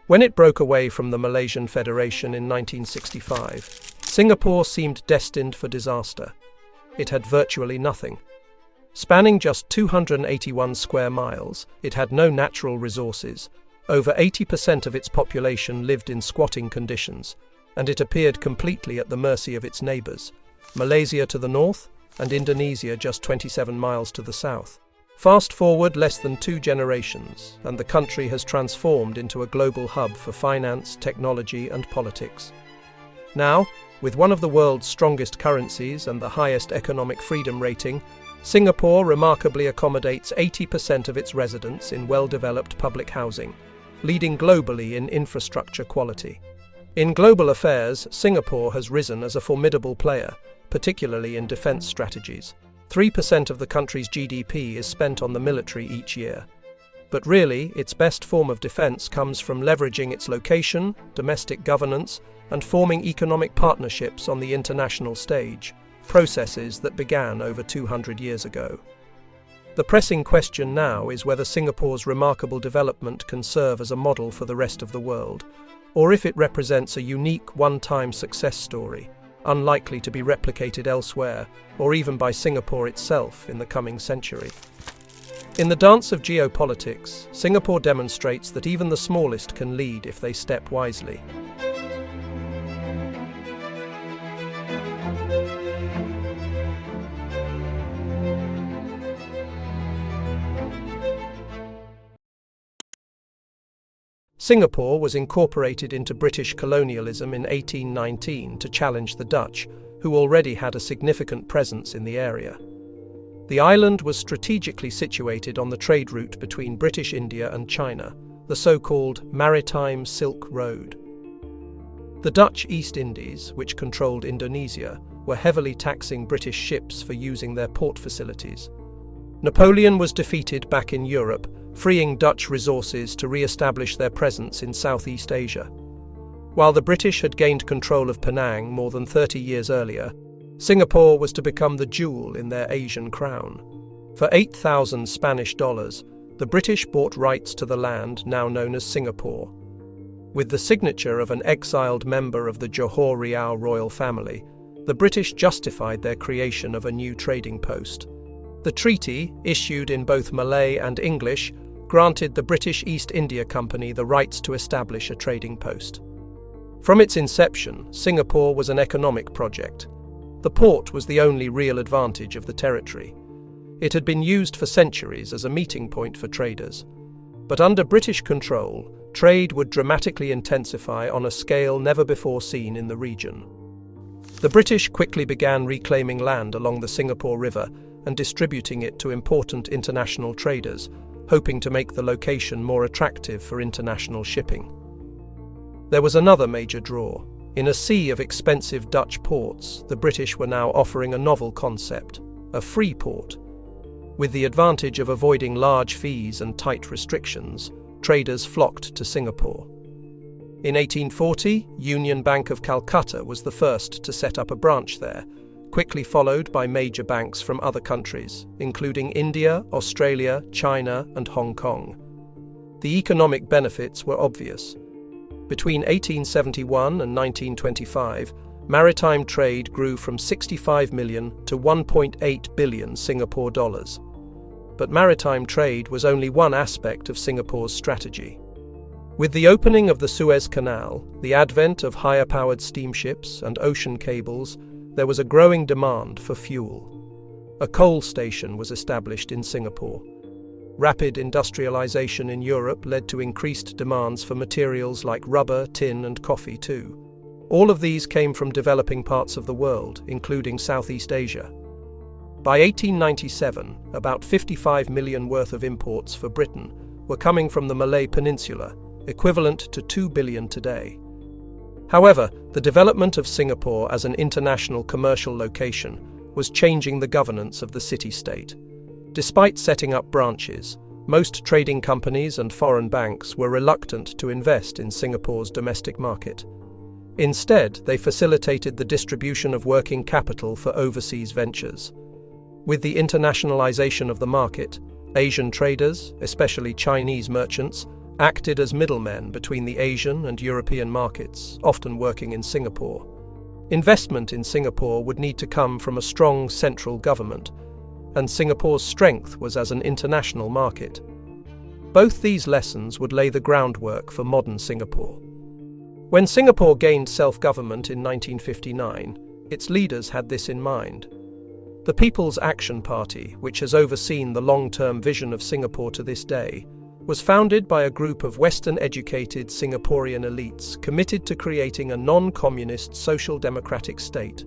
When it broke away from the Malaysian Federation in 1965, Singapore seemed destined for disaster. It had virtually nothing. Spanning just 281 square miles, it had no natural resources. Over 80% of its population lived in squatting conditions, and it appeared completely at the mercy of its neighbours, Malaysia to the north and Indonesia just 27 miles to the south. Fast forward less than 2 generations, and the country has transformed into a global hub for finance, technology and politics. Now, with one of the world's strongest currencies and the highest economic freedom rating, Singapore remarkably accommodates 80% of its residents in well-developed public housing, leading globally in infrastructure quality. In global affairs, Singapore has risen as a formidable player, particularly in defense strategies. 3% of the country's GDP is spent on the military each year. But really, its best form of defense comes from leveraging its location, domestic governance, and forming economic partnerships on the international stage, processes that began over 200 years ago. The pressing question now is whether Singapore's remarkable development can serve as a model for the rest of the world, or if it represents a unique one-time success story, unlikely to be replicated elsewhere, or even by Singapore itself in the coming century. In the dance of geopolitics, Singapore demonstrates that even the smallest can lead if they step wisely. Singapore was incorporated into British colonialism in 1819 to challenge the Dutch, who already had a significant presence in the area. The island was strategically situated on the trade route between British India and China, the so-called Maritime Silk Road. The Dutch East Indies, which controlled Indonesia, were heavily taxing British ships for using their port facilities. Napoleon was defeated back in Europe, freeing Dutch resources to re-establish their presence in Southeast Asia. While the British had gained control of Penang more than 30 years earlier, Singapore was to become the jewel in their Asian crown. For 8,000 Spanish dollars, the British bought rights to the land now known as Singapore. With the signature of an exiled member of the Johor Riau royal family, the British justified their creation of a new trading post. The treaty, issued in both Malay and English, granted the British East India Company the rights to establish a trading post. From its inception, Singapore was an economic project. The port was the only real advantage of the territory. It had been used for centuries as a meeting point for traders. But under British control, trade would dramatically intensify on a scale never before seen in the region. The British quickly began reclaiming land along the Singapore River and distributing it to important international traders, hoping to make the location more attractive for international shipping. There was another major draw. In a sea of expensive Dutch ports, the British were now offering a novel concept, a free port. With the advantage of avoiding large fees and tight restrictions, traders flocked to Singapore. In 1840, Union Bank of Calcutta was the first to set up a branch there, quickly followed by major banks from other countries, including India, Australia, China, and Hong Kong. The economic benefits were obvious. Between 1871 and 1925, maritime trade grew from 65 million to 1.8 billion Singapore dollars. But maritime trade was only one aspect of Singapore's strategy. With the opening of the Suez Canal, the advent of higher-powered steamships and ocean cables, there was a growing demand for fuel. A coal station was established in Singapore. Rapid industrialization in Europe led to increased demands for materials like rubber, tin, and coffee too. All of these came from developing parts of the world, including Southeast Asia. By 1897, about 55 million worth of imports for Britain were coming from the Malay Peninsula, equivalent to 2 billion today. However, the development of Singapore as an international commercial location was changing the governance of the city-state. Despite setting up branches, most trading companies and foreign banks were reluctant to invest in Singapore's domestic market. Instead, they facilitated the distribution of working capital for overseas ventures. With the internationalization of the market, Asian traders, especially Chinese merchants, acted as middlemen between the Asian and European markets, often working in Singapore. Investment in Singapore would need to come from a strong central government, and Singapore's strength was as an international market. Both these lessons would lay the groundwork for modern Singapore. When Singapore gained self-government in 1959, its leaders had this in mind. The People's Action Party, which has overseen the long-term vision of Singapore to this day, was founded by a group of Western-educated Singaporean elites committed to creating a non-communist social democratic state.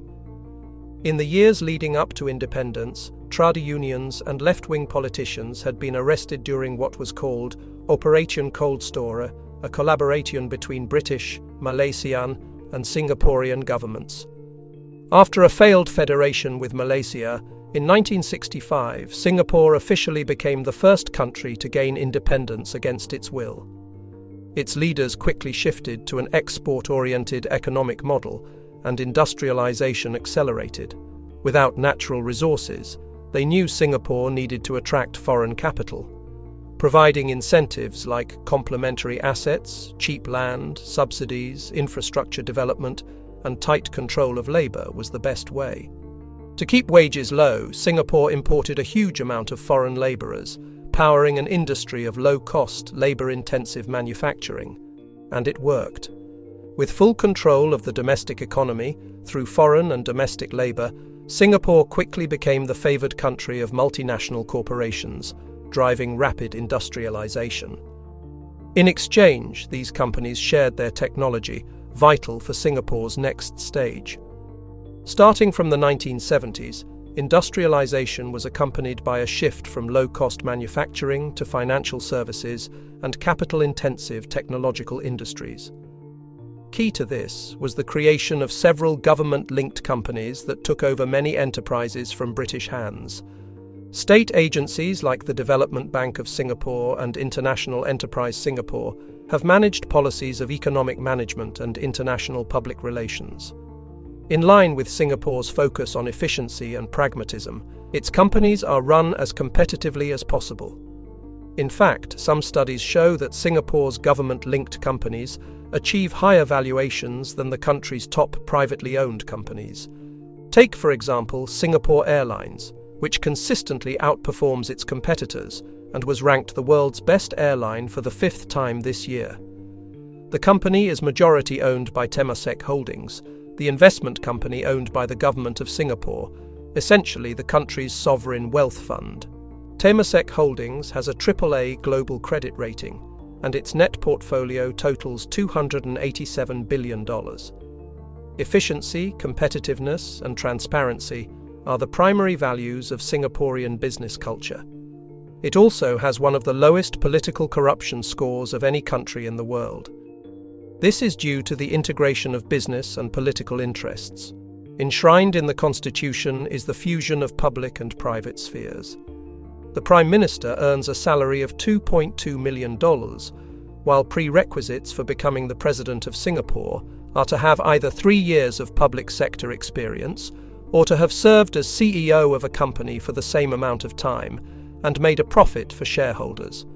In the years leading up to independence, trade unions and left-wing politicians had been arrested during what was called Operation Cold Storage, a collaboration between British, Malaysian, and Singaporean governments. After a failed federation with Malaysia, in 1965, Singapore officially became the first country to gain independence against its will. Its leaders quickly shifted to an export-oriented economic model, and industrialization accelerated. Without natural resources, they knew Singapore needed to attract foreign capital. Providing incentives like complementary assets, cheap land, subsidies, infrastructure development, and tight control of labor was the best way. To keep wages low, Singapore imported a huge amount of foreign laborers, powering an industry of low-cost, labor-intensive manufacturing. And it worked. With full control of the domestic economy through foreign and domestic labor, Singapore quickly became the favored country of multinational corporations, driving rapid industrialization. In exchange, these companies shared their technology, vital for Singapore's next stage. Starting from the 1970s, industrialization was accompanied by a shift from low-cost manufacturing to financial services and capital-intensive technological industries. Key to this was the creation of several government-linked companies that took over many enterprises from British hands. State agencies like the Development Bank of Singapore and International Enterprise Singapore have managed policies of economic management and international public relations. In line with Singapore's focus on efficiency and pragmatism, its companies are run as competitively as possible. In fact, some studies show that Singapore's government-linked companies achieve higher valuations than the country's top privately owned companies. Take, for example, Singapore Airlines, which consistently outperforms its competitors and was ranked the world's best airline for the 5th time this year. The company is majority owned by Temasek Holdings, the investment company owned by the government of Singapore, essentially the country's sovereign wealth fund. Temasek Holdings has a AAA global credit rating, and its net portfolio totals $287 billion. Efficiency, competitiveness, and transparency are the primary values of Singaporean business culture. It also has one of the lowest political corruption scores of any country in the world. This is due to the integration of business and political interests. Enshrined in the Constitution is the fusion of public and private spheres. The Prime Minister earns a salary of $2.2 million, while prerequisites for becoming the President of Singapore are to have either 3 years of public sector experience or to have served as CEO of a company for the same amount of time and made a profit for shareholders.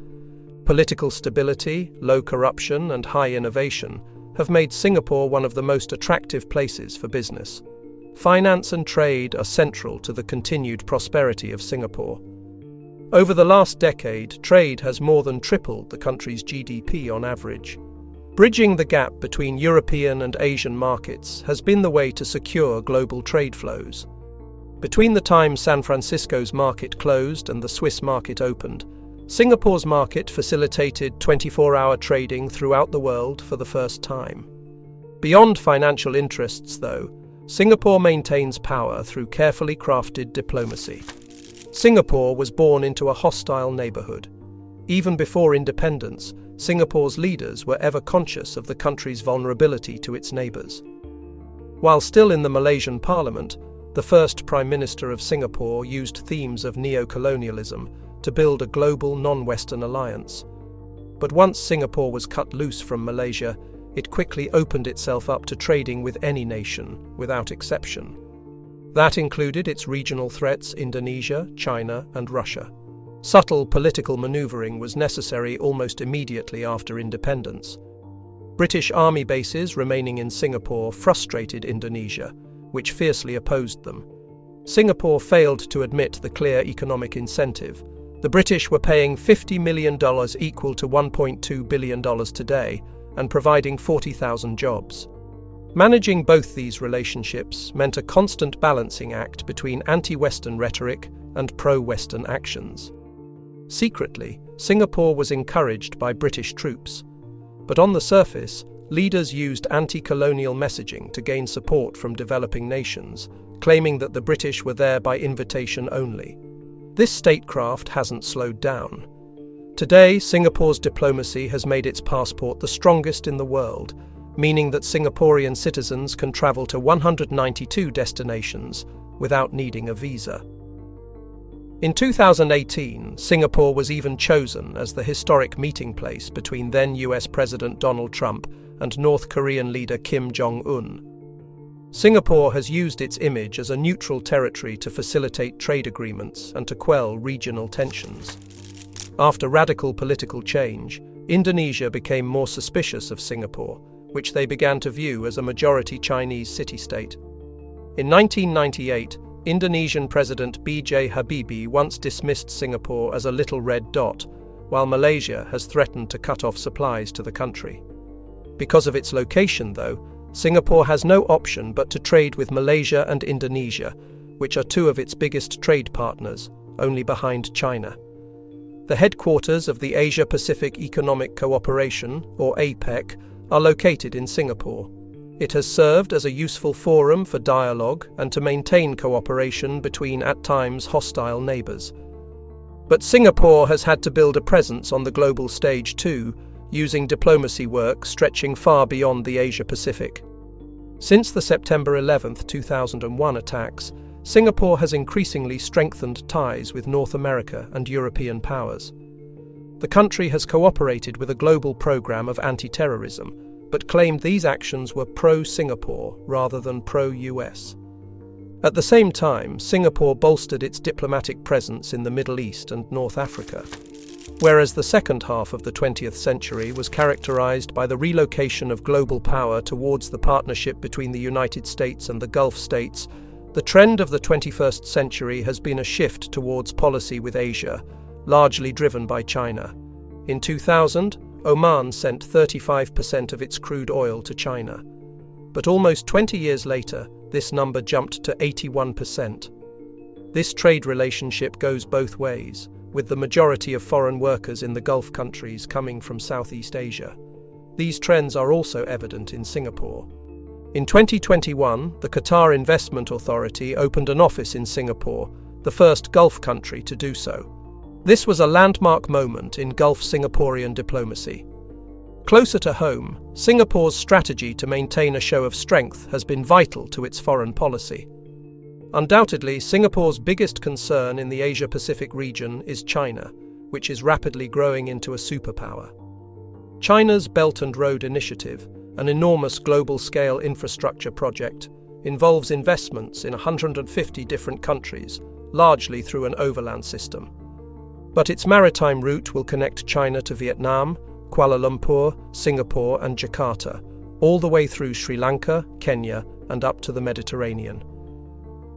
Political stability, low corruption, and high innovation have made Singapore one of the most attractive places for business. Finance and trade are central to the continued prosperity of Singapore. Over the last decade, trade has more than tripled the country's GDP on average. Bridging the gap between European and Asian markets has been the way to secure global trade flows. Between the time San Francisco's market closed and the Swiss market opened, Singapore's market facilitated 24-hour trading throughout the world for the first time. Beyond financial interests, though, Singapore maintains power through carefully crafted diplomacy. Singapore was born into a hostile neighborhood. Even before independence, Singapore's leaders were ever conscious of the country's vulnerability to its neighbors. While still in the Malaysian parliament, the first Prime Minister of Singapore used themes of neo-colonialism to build a global non-Western alliance. But once Singapore was cut loose from Malaysia, it quickly opened itself up to trading with any nation, without exception. That included its regional threats: Indonesia, China, and Russia. Subtle political maneuvering was necessary almost immediately after independence. British army bases remaining in Singapore frustrated Indonesia, which fiercely opposed them. Singapore failed to admit the clear economic incentive. The British were paying $50 million, equal to $1.2 billion today, and providing 40,000 jobs. Managing both these relationships meant a constant balancing act between anti-Western rhetoric and pro-Western actions. Secretly, Singapore was encouraged by British troops, but on the surface, leaders used anti-colonial messaging to gain support from developing nations, claiming that the British were there by invitation only. This statecraft hasn't slowed down. Today, Singapore's diplomacy has made its passport the strongest in the world, meaning that Singaporean citizens can travel to 192 destinations without needing a visa. In 2018, Singapore was even chosen as the historic meeting place between then US President Donald Trump and North Korean leader Kim Jong-un. Singapore has used its image as a neutral territory to facilitate trade agreements and to quell regional tensions. After radical political change, Indonesia became more suspicious of Singapore, which they began to view as a majority Chinese city-state. In 1998, Indonesian President B.J. Habibie once dismissed Singapore as a little red dot, while Malaysia has threatened to cut off supplies to the country. Because of its location, though, Singapore has no option but to trade with Malaysia and Indonesia, which are two of its biggest trade partners, only behind China. The headquarters of the Asia-Pacific Economic Cooperation, or APEC, are located in Singapore. It has served as a useful forum for dialogue and to maintain cooperation between at times hostile neighbours. But Singapore has had to build a presence on the global stage too, using diplomacy work stretching far beyond the Asia-Pacific. Since the September 11, 2001 attacks, Singapore has increasingly strengthened ties with North America and European powers. The country has cooperated with a global program of anti-terrorism, but claimed these actions were pro-Singapore rather than pro-US. At the same time, Singapore bolstered its diplomatic presence in the Middle East and North Africa. Whereas the second half of the 20th century was characterized by the relocation of global power towards the partnership between the United States and the Gulf states, the trend of the 21st century has been a shift towards policy with Asia, largely driven by China. In 2000, Oman sent 35% of its crude oil to China. But almost 20 years later, this number jumped to 81%. This trade relationship goes both ways, with the majority of foreign workers in the Gulf countries coming from Southeast Asia. These trends are also evident in Singapore. In 2021, the Qatar Investment Authority opened an office in Singapore, the first Gulf country to do so. This was a landmark moment in Gulf Singaporean diplomacy. Closer to home, Singapore's strategy to maintain a show of strength has been vital to its foreign policy. Undoubtedly, Singapore's biggest concern in the Asia-Pacific region is China, which is rapidly growing into a superpower. China's Belt and Road Initiative, an enormous global-scale infrastructure project, involves investments in 150 different countries, largely through an overland system. But its maritime route will connect China to Vietnam, Kuala Lumpur, Singapore and Jakarta, all the way through Sri Lanka, Kenya and up to the Mediterranean.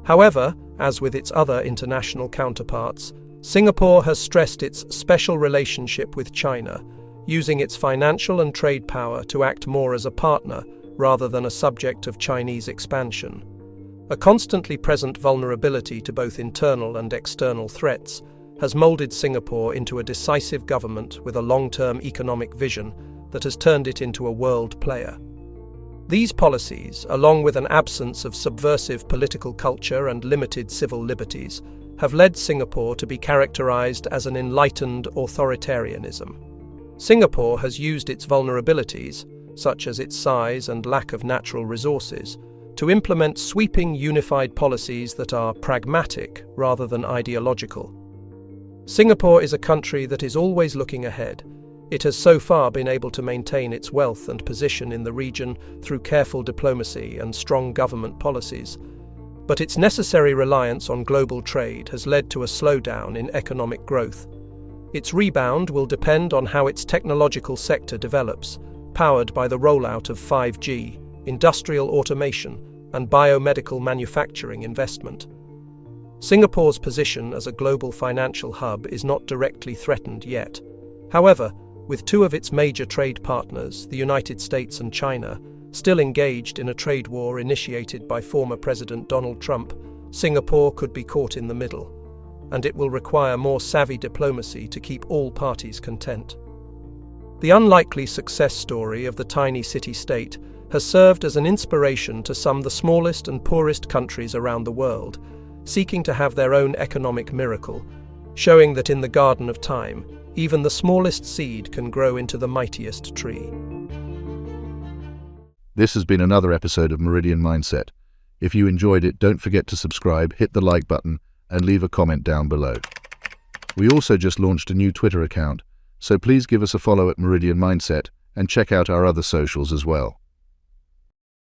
However, as with its other international counterparts, Singapore has stressed its special relationship with China, using its financial and trade power to act more as a partner rather than a subject of Chinese expansion. A constantly present vulnerability to both internal and external threats has molded Singapore into a decisive government with a long-term economic vision that has turned it into a world player. These policies, along with an absence of subversive political culture and limited civil liberties, have led Singapore to be characterized as an enlightened authoritarianism. Singapore has used its vulnerabilities, such as its size and lack of natural resources, to implement sweeping unified policies that are pragmatic rather than ideological. Singapore is a country that is always looking ahead. It has so far been able to maintain its wealth and position in the region through careful diplomacy and strong government policies. but its necessary reliance on global trade has led to a slowdown in economic growth. Its rebound will depend on how its technological sector develops, powered by the rollout of 5G, industrial automation, and biomedical manufacturing investment. Singapore's position as a global financial hub is not directly threatened yet. However, with two of its major trade partners, the United States and China, still engaged in a trade war initiated by former President Donald Trump, Singapore could be caught in the middle, and it will require more savvy diplomacy to keep all parties content. The unlikely success story of the tiny city-state has served as an inspiration to some of the smallest and poorest countries around the world, seeking to have their own economic miracle, showing that in the garden of time, even the smallest seed can grow into the mightiest tree. This has been another episode of Meridian Mindset. If you enjoyed it, don't forget to subscribe, hit the like button, and leave a comment down below. We also just launched a new Twitter account, so please give us a follow at Meridian Mindset and check out our other socials as well.